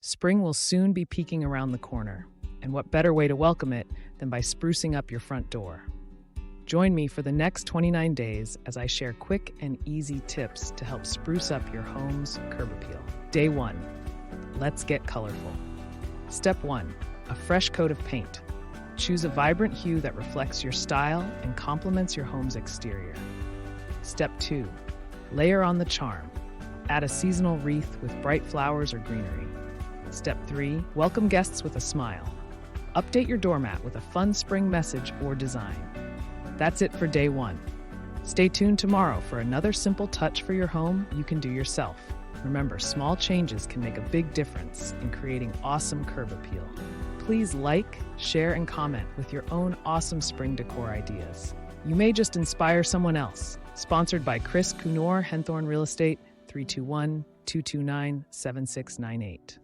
Spring will soon be peeking around the corner, and what better way to welcome it than by sprucing up your front door? Join me for the next 29 days as I share quick and easy tips to help spruce up your home's curb appeal. Day 1. Let's get colorful. Step 1. A fresh coat of paint. Choose a vibrant hue that reflects your style and complements your home's exterior. Step 2. Layer on the charm. Add a seasonal wreath with bright flowers or greenery. Step 3. Welcome guests with a smile. Update your doormat with a fun spring message or design. That's it for day 1. Stay tuned tomorrow for another simple touch for your home you can do yourself. Remember, small changes can make a big difference in creating awesome curb appeal. Please like, share, and comment with your own awesome spring decor ideas. You may just inspire someone else. Sponsored by Knorr, Henthorn Real Estate, 321-229-7698.